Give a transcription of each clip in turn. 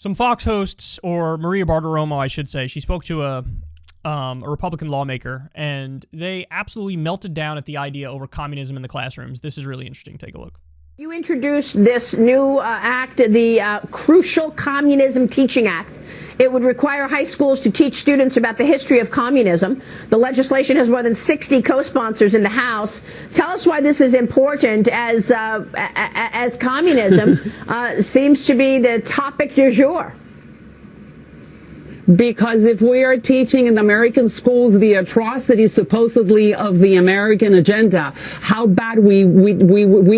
Some Fox hosts, or Maria Bartiromo, I should say, she spoke to a Republican lawmaker, and they absolutely melted down at the idea over communism in the classrooms. This is really interesting. Take a look. You introduced this new act, the Crucial Communism Teaching Act. It would require high schools to teach students about the history of communism. The legislation has more than 60 co-sponsors in the House. Tell us why this is important, as communism seems to be the topic du jour. Because if we are teaching in the American schools the atrocities supposedly of the American agenda, how bad we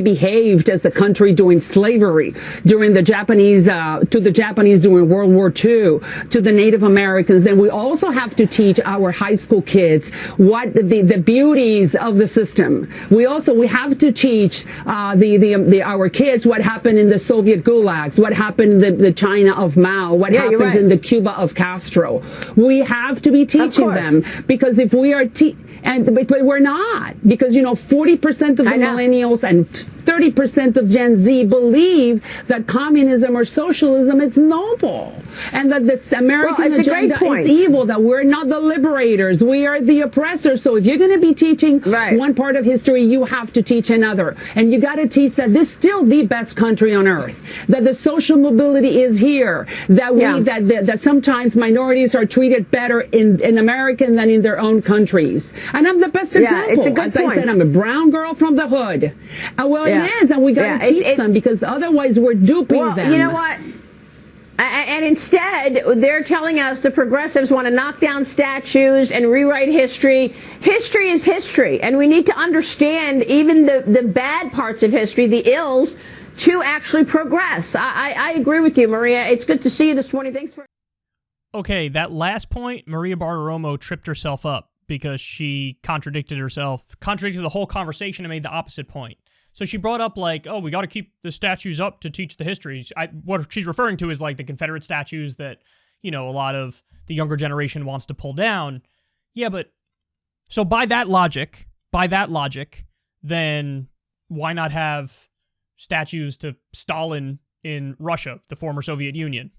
behaved as the country during slavery, during the Japanese, to the Japanese during World War II, to the Native Americans, then we also have to teach our high school kids what the beauties of the system. We have to teach our kids what happened in the Soviet gulags, what happened in the China of Mao, what happened in the Cuba of Castro. We have to be teaching them, because if we are but we're not, because 40% of the millennials and 30% of Gen Z believe that communism or socialism is noble, and that this American agenda is evil, that we're not the liberators, we are the oppressors. So if you're going to be teaching one part of history, you have to teach another, and you got to teach that this is still the best country on earth, that the social mobility is here, that that sometimes minorities are treated better in America than in their own countries. And I'm the best example. It's a good point. I said, I'm a brown girl from the hood. It is, and we got to teach them, because otherwise we're duping them. You know what? And instead, they're telling us the progressives want to knock down statues and rewrite history. History is history, and we need to understand even the bad parts of history, the ills, to actually progress. I agree with you, Maria. It's good to see you this morning. Thanks for... Okay, that last point, Maria Bartiromo tripped herself up because she contradicted the whole conversation, and made the opposite point. So she brought up, like, oh, we got to keep the statues up to teach the history. What she's referring to is, like, the Confederate statues that, a lot of the younger generation wants to pull down. Yeah, but, so by that logic, then why not have statues to Stalin in Russia, the former Soviet Union?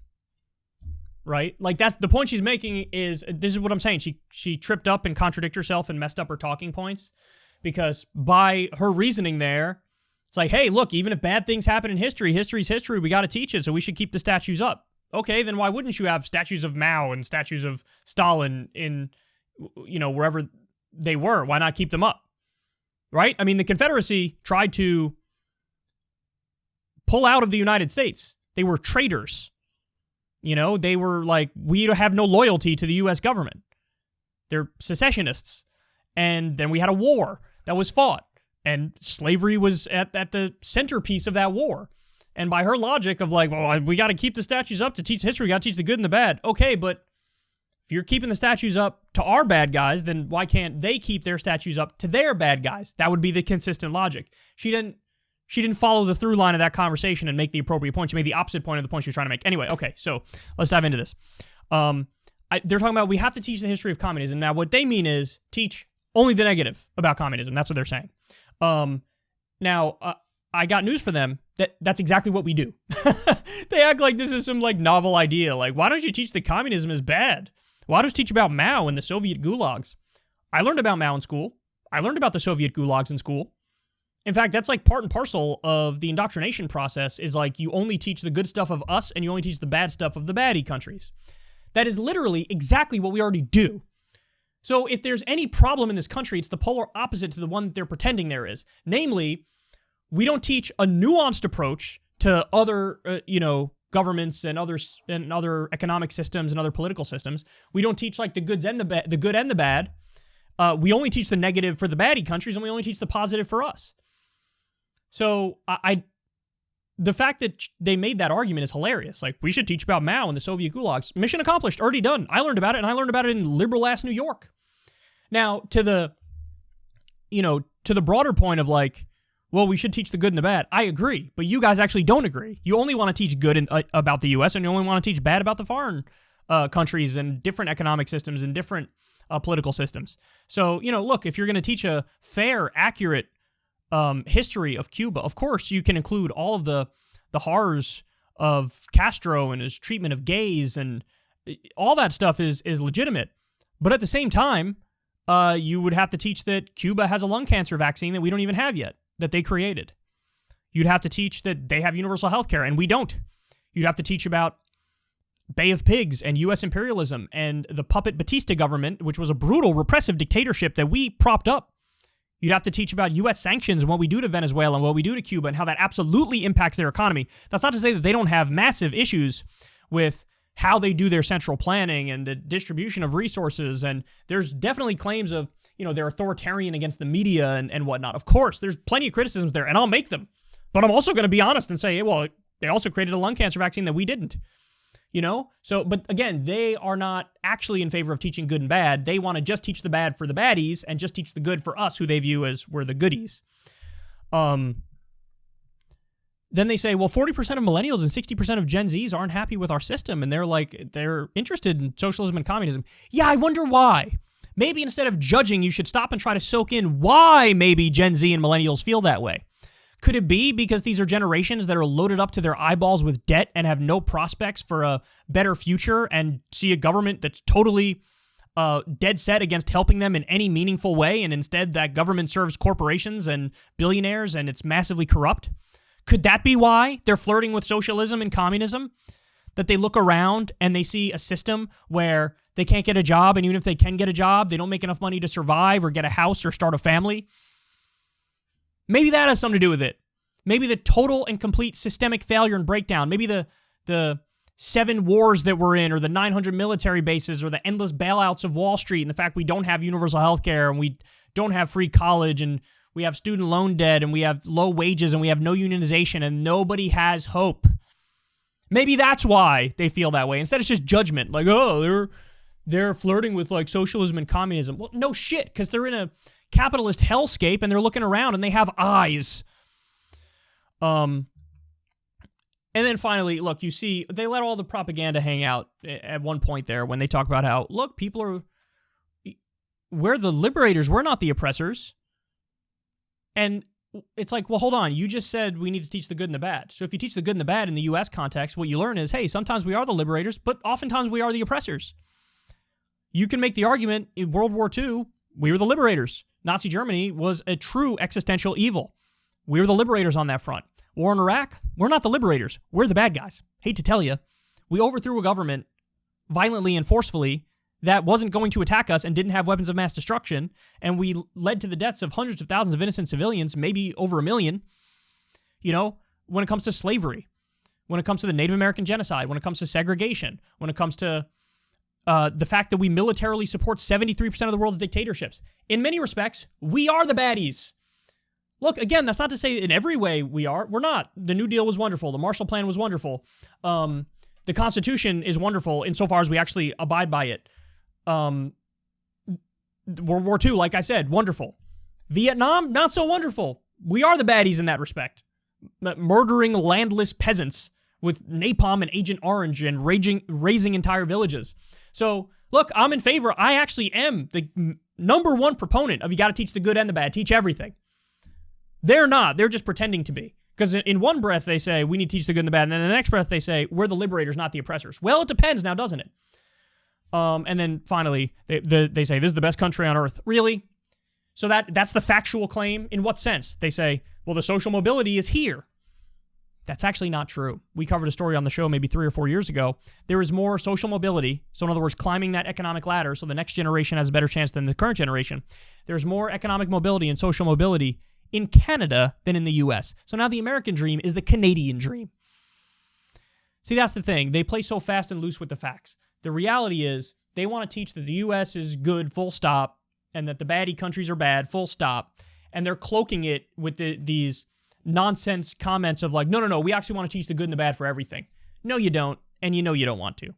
Right? Like, that's the point she's making. This is what I'm saying. She tripped up and contradicted herself and messed up her talking points, because by her reasoning there, it's like, hey, look, even if bad things happen in history, history's history, we got to teach it, so we should keep the statues up. Okay, then why wouldn't you have statues of Mao and statues of Stalin in, wherever they were? Why not keep them up? Right? I mean, the Confederacy tried to pull out of the United States. They were traitors. They were like, we have no loyalty to the U.S. government. They're secessionists. And then we had a war that was fought, and slavery was at the centerpiece of that war. And by her logic of, like, well, we got to keep the statues up to teach history, we got to teach the good and the bad. Okay, but if you're keeping the statues up to our bad guys, then why can't they keep their statues up to their bad guys? That would be the consistent logic. She didn't follow the through line of that conversation and make the appropriate point. She made the opposite point of the point she was trying to make. Anyway, okay, so let's dive into this. They're talking about we have to teach the history of communism. Now, what they mean is teach only the negative about communism. That's what they're saying. I got news for them. That's exactly what we do. They act like this is some, like, novel idea. Like, why don't you teach that communism is bad? Why don't you teach about Mao and the Soviet gulags? I learned about Mao in school. I learned about the Soviet gulags in school. In fact, that's like part and parcel of the indoctrination process, is like you only teach the good stuff of us and you only teach the bad stuff of the baddie countries. That is literally exactly what we already do. So if there's any problem in this country, it's the polar opposite to the one that they're pretending there is. Namely, we don't teach a nuanced approach to other, governments and other economic systems and other political systems. We don't teach, like, the good and the bad. We only teach the negative for the baddie countries, and we only teach the positive for us. So the fact that they made that argument is hilarious. Like, we should teach about Mao and the Soviet gulags. Mission accomplished, already done. I learned about it, and I learned about it in liberal-ass New York. Now, to the broader point of, like, well, we should teach the good and the bad. I agree, but you guys actually don't agree. You only want to teach good about the U.S., and you only want to teach bad about the foreign countries and different economic systems and different political systems. So, look, if you're going to teach a fair, accurate history of Cuba, of course you can include all of the horrors of Castro and his treatment of gays, and all that stuff is legitimate. But at the same time, you would have to teach that Cuba has a lung cancer vaccine that we don't even have yet, that they created. You'd have to teach that they have universal health care, and we don't. You'd have to teach about Bay of Pigs and U.S. imperialism and the puppet Batista government, which was a brutal, repressive dictatorship that we propped up. You'd have to teach about U.S. sanctions and what we do to Venezuela and what we do to Cuba and how that absolutely impacts their economy. That's not to say that they don't have massive issues with how they do their central planning and the distribution of resources. And there's definitely claims of, they're authoritarian against the media and whatnot. Of course, there's plenty of criticisms there, and I'll make them. But I'm also going to be honest and say, well, they also created a lung cancer vaccine that we didn't. So, but again, they are not actually in favor of teaching good and bad. They want to just teach the bad for the baddies and just teach the good for us, who they view as we're the goodies. Then they say, well, 40% of millennials and 60% of Gen Zs aren't happy with our system, and they're interested in socialism and communism. Yeah, I wonder why. Maybe instead of judging, you should stop and try to soak in why maybe Gen Z and millennials feel that way. Could it be because these are generations that are loaded up to their eyeballs with debt and have no prospects for a better future and see a government that's totally dead set against helping them in any meaningful way, and instead that government serves corporations and billionaires and it's massively corrupt? Could that be why they're flirting with socialism and communism? That they look around and they see a system where they can't get a job, and even if they can get a job, they don't make enough money to survive or get a house or start a family? Maybe that has something to do with it. Maybe the total and complete systemic failure and breakdown. Maybe the 7 wars that we're in, or the 900 military bases, or the endless bailouts of Wall Street, and the fact we don't have universal health care, and we don't have free college, and we have student loan debt, and we have low wages, and we have no unionization, and nobody has hope. Maybe that's why they feel that way. Instead, it's just judgment. Like, oh, they're flirting with like socialism and communism. Well, no shit, because they're in a capitalist hellscape and they're looking around and they have eyes. And then finally, look, you see, they let all the propaganda hang out at one point there when they talk about how, look, we're the liberators, we're not the oppressors. And it's like, well, hold on, you just said we need to teach the good and the bad. So if you teach the good and the bad in the U.S. context, what you learn is, hey, sometimes we are the liberators, but oftentimes we are the oppressors. You can make the argument in World War II, we were the liberators. Nazi Germany was a true existential evil. We were the liberators on that front. War in Iraq, we're not the liberators. We're the bad guys. Hate to tell you. We overthrew a government violently and forcefully that wasn't going to attack us and didn't have weapons of mass destruction, and we led to the deaths of hundreds of thousands of innocent civilians, maybe over 1 million. When it comes to slavery, when it comes to the Native American genocide, when it comes to segregation, when it comes to the fact that we militarily support 73% of the world's dictatorships. In many respects, we are the baddies. Look, again, that's not to say in every way we are. We're not. The New Deal was wonderful. The Marshall Plan was wonderful. The Constitution is wonderful insofar as we actually abide by it. World War II, like I said, wonderful. Vietnam, not so wonderful. We are the baddies in that respect. Murdering landless peasants with napalm and Agent Orange and razing entire villages. So, look, I'm in favor. I actually am the number one proponent of you got to teach the good and the bad. Teach everything. They're not. They're just pretending to be. Because in one breath, they say, we need to teach the good and the bad. And then in the next breath, they say, we're the liberators, not the oppressors. Well, it depends now, doesn't it? And then finally, they say, this is the best country on earth. Really? So that's the factual claim? In what sense? They say, well, the social mobility is here. That's actually not true. We covered a story on the show maybe 3 or 4 years ago. There is more social mobility. So in other words, climbing that economic ladder so the next generation has a better chance than the current generation. There's more economic mobility and social mobility in Canada than in the U.S. So now the American dream is the Canadian dream. See, that's the thing. They play so fast and loose with the facts. The reality is they want to teach that the U.S. is good, full stop, and that the baddie countries are bad, full stop. And they're cloaking it with these nonsense comments of like, no, we actually want to teach the good and the bad for everything. No, you don't, and you know you don't want to.